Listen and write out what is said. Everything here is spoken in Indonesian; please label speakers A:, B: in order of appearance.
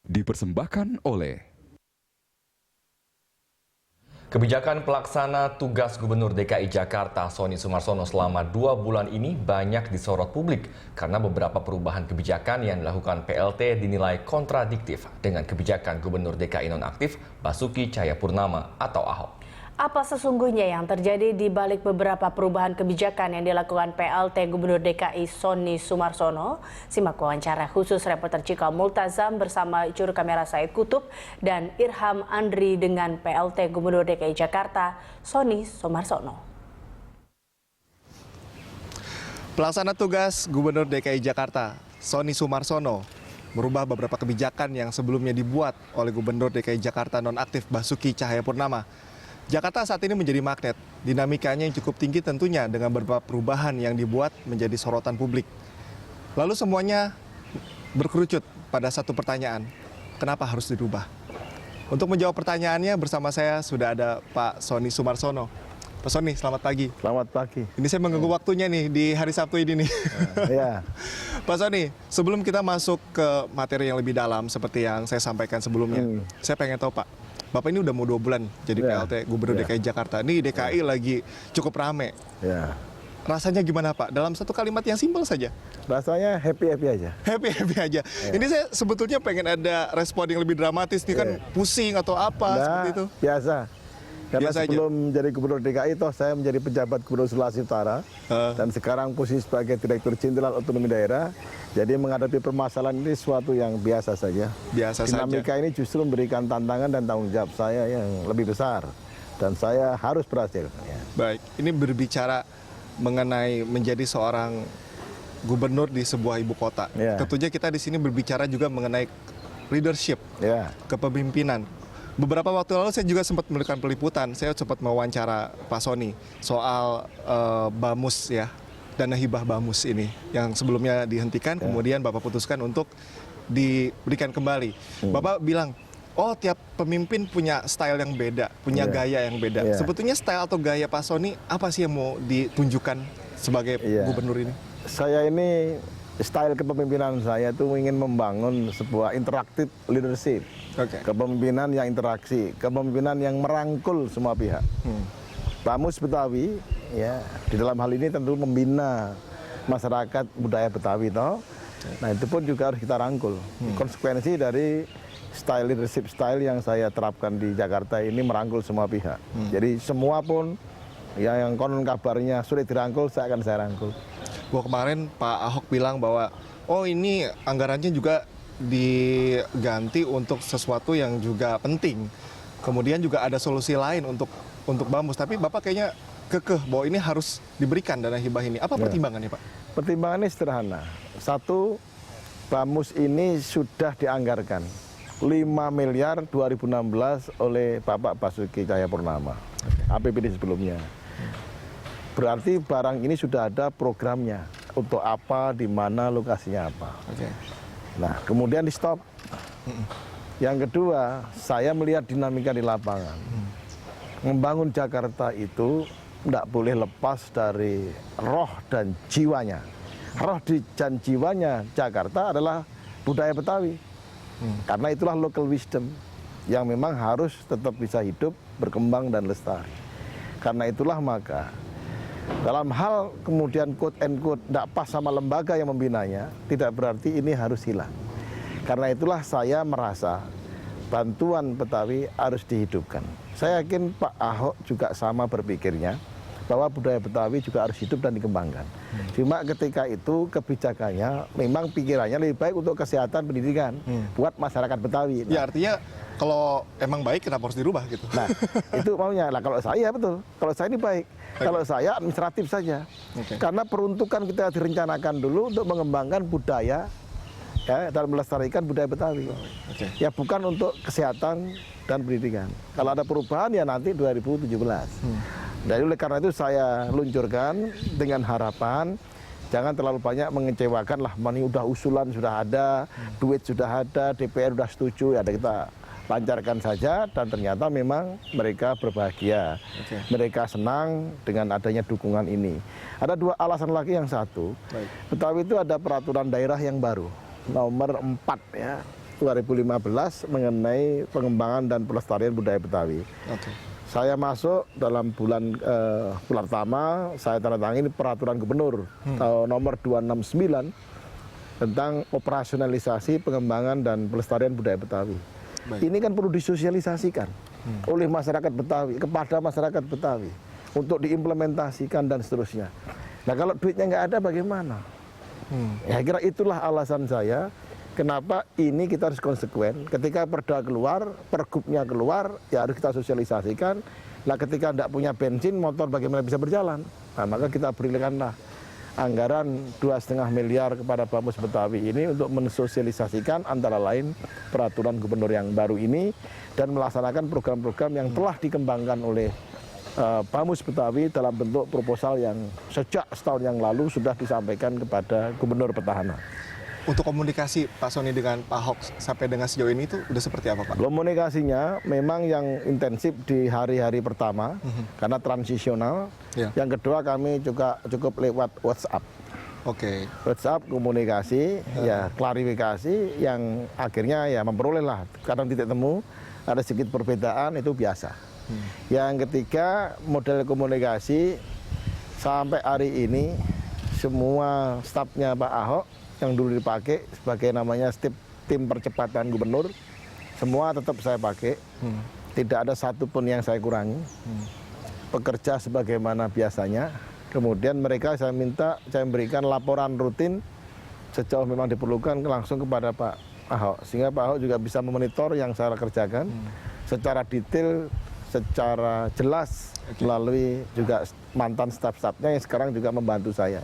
A: Dipersembahkan oleh
B: Kebijakan pelaksana tugas Gubernur DKI Jakarta Sony Sumarsono selama 2 bulan ini banyak disorot publik karena beberapa perubahan kebijakan yang dilakukan PLT dinilai kontradiktif dengan kebijakan Gubernur DKI nonaktif Basuki Cahayapurnama atau Ahok.
C: Apa sesungguhnya yang terjadi di balik beberapa perubahan kebijakan yang dilakukan PLT Gubernur DKI Sony Sumarsono? Simak wawancara khusus reporter Cikal Multazam bersama juru kamera Said Kutub dan Irham Andri dengan PLT Gubernur DKI Jakarta Sony Sumarsono.
D: Pelaksana tugas Gubernur DKI Jakarta Sony Sumarsono merubah beberapa kebijakan yang sebelumnya dibuat oleh Gubernur DKI Jakarta nonaktif Basuki Cahayapurnama. Jakarta saat ini menjadi magnet, dinamikanya yang cukup tinggi tentunya dengan beberapa perubahan yang dibuat menjadi sorotan publik. Lalu semuanya berkerucut pada satu pertanyaan, kenapa harus dirubah? Untuk menjawab pertanyaannya bersama saya sudah ada Pak Sony Sumarsono. Pak Sony, selamat pagi.
E: Selamat pagi.
D: Ini saya mengganggu waktunya nih di hari Sabtu ini nih.
E: Ya.
D: Pak Sony, sebelum kita masuk ke materi yang lebih dalam seperti yang saya sampaikan sebelumnya, saya pengen tahu Pak, Bapak ini udah mau 2 bulan jadi PLT Gubernur DKI Jakarta. Ini DKI lagi cukup rame.
E: Ya.
D: Rasanya gimana Pak? Dalam satu kalimat yang simpel saja.
E: Rasanya happy-happy aja.
D: Happy-happy aja. Ini saya sebetulnya pengen ada respon yang lebih dramatis nih kan pusing atau apa seperti itu.
E: Biasa. Karena
D: Biasa
E: sebelum menjadi Gubernur DKI toh saya menjadi pejabat Gubernur Sulawesi Utara dan sekarang posisi sebagai Direktur Jenderal Otonomi Daerah. Jadi menghadapi permasalahan ini sesuatu yang biasa saja.
D: Biasa saja.
E: Dinamika ini justru memberikan tantangan dan tanggung jawab saya yang lebih besar dan saya harus berhasil. Ya.
D: Baik, ini berbicara mengenai menjadi seorang gubernur di sebuah ibu kota.
E: Ya.
D: Tentunya kita di sini berbicara juga mengenai leadership, kepemimpinan. Beberapa waktu lalu saya juga sempat melakukan peliputan, saya sempat mewawancara Pak Sony soal BAMUS ya, dana hibah BAMUS ini yang sebelumnya dihentikan, kemudian Bapak putuskan untuk diberikan kembali. Bapak bilang, oh tiap pemimpin punya style yang beda, punya gaya yang beda. Sebetulnya style atau gaya Pak Sony apa sih yang mau ditunjukkan sebagai gubernur ini?
E: Saya ini style kepemimpinan saya itu ingin membangun sebuah interaktif leadership. Kepemimpinan yang interaksi, kepemimpinan yang merangkul semua pihak. BAMUS Betawi ya di dalam hal ini tentu membina masyarakat budaya Betawi toh. Nah, itu pun juga harus kita rangkul. Konsekuensi dari style leadership style yang saya terapkan di Jakarta ini merangkul semua pihak. Jadi semua pun ya yang konon kabarnya sulit dirangkul, saya rangkul.
D: Wah, kemarin Pak Ahok bilang bahwa oh ini anggarannya juga diganti untuk sesuatu yang juga penting. Kemudian juga ada solusi lain untuk BAMUS, tapi Bapak kayaknya kekeh bahwa ini harus diberikan dana hibah ini. Apa pertimbangannya, Pak?
E: Pertimbangannya sederhana. Satu, BAMUS ini sudah dianggarkan 5 miliar 2016 oleh Bapak Basuki Cahayapurnama. APBD sebelumnya. Berarti barang ini sudah ada programnya. Untuk apa, di mana, lokasinya apa. Nah, kemudian di stop. Yang kedua, saya melihat dinamika di lapangan. Membangun Jakarta itu tidak boleh lepas dari roh dan jiwanya. Roh dan jiwanya Jakarta adalah budaya Betawi. Karena itulah local wisdom yang memang harus tetap bisa hidup, berkembang, dan lestari. Karena itulah maka dalam hal kemudian quote and quote tidak pas sama lembaga yang membinanya, tidak berarti ini harus hilang. Karena itulah saya merasa bantuan Betawi harus dihidupkan. Saya yakin Pak Ahok juga sama berpikirnya, bahwa budaya Betawi juga harus hidup dan dikembangkan. Cuma ketika itu kebijakannya memang pikirannya lebih baik untuk kesehatan pendidikan buat masyarakat Betawi.
D: Ya artinya kalau emang baik kenapa harus dirubah gitu?
E: Nah itu maunya. Nah kalau saya betul, kalau saya ini baik. Kalau saya administratif saja. Karena peruntukan kita direncanakan dulu untuk mengembangkan budaya ya, dan melestarikan budaya Betawi. Ya bukan untuk kesehatan dan pendidikan. Kalau ada perubahan ya nanti 2017. Jadi oleh karena itu saya luncurkan dengan harapan jangan terlalu banyak mengecewakan lah. Ini udah usulan sudah ada, duit sudah ada, DPR sudah setuju, ya kita lancarkan saja dan ternyata memang mereka berbahagia. Mereka senang dengan adanya dukungan ini. Ada 2 alasan lagi. Yang satu, Betawi itu ada peraturan daerah yang baru, nomor 4 ya, 2015 mengenai pengembangan dan pelestarian budaya Betawi.
D: Oke.
E: Saya masuk dalam bulan pertama, saya tanda tangani peraturan gubernur nomor 269 tentang operasionalisasi pengembangan dan pelestarian budaya Betawi.
D: Baik.
E: Ini kan perlu disosialisasikan oleh masyarakat Betawi kepada masyarakat Betawi untuk diimplementasikan dan seterusnya. Nah kalau duitnya nggak ada bagaimana? Ya kira itulah alasan saya kenapa ini kita harus konsekuen. Ketika perda keluar, pergubnya keluar, ya harus kita sosialisasikan. Nah ketika tidak punya bensin, motor bagaimana bisa berjalan? Nah maka kita berikanlah anggaran 2,5 miliar kepada Bamus Betawi ini untuk mensosialisasikan antara lain peraturan gubernur yang baru ini dan melaksanakan program-program yang telah dikembangkan oleh Bamus Betawi dalam bentuk proposal yang sejak setahun yang lalu sudah disampaikan kepada Gubernur Petahana.
D: Untuk komunikasi Pak Sony dengan Pak Ahok sampai dengan sejauh ini itu udah seperti apa Pak?
E: Komunikasinya memang yang intensif di hari-hari pertama karena transisional.
D: Ya.
E: Yang kedua kami juga cukup lewat WhatsApp.
D: Oke.
E: WhatsApp komunikasi, ya klarifikasi yang akhirnya ya memperoleh lah. Kadang titik temu ada sedikit perbedaan itu biasa. Yang ketiga model komunikasi sampai hari ini semua stafnya Pak Ahok yang dulu dipakai sebagai namanya tim percepatan gubernur, semua tetap saya pakai. Tidak ada satupun yang saya kurangi. Bekerja sebagaimana biasanya. Kemudian mereka saya minta, saya berikan laporan rutin sejauh memang diperlukan langsung kepada Pak Ahok. Sehingga Pak Ahok juga bisa memonitor yang saya kerjakan secara detail, secara jelas melalui juga mantan staf-stafnya yang sekarang juga membantu saya.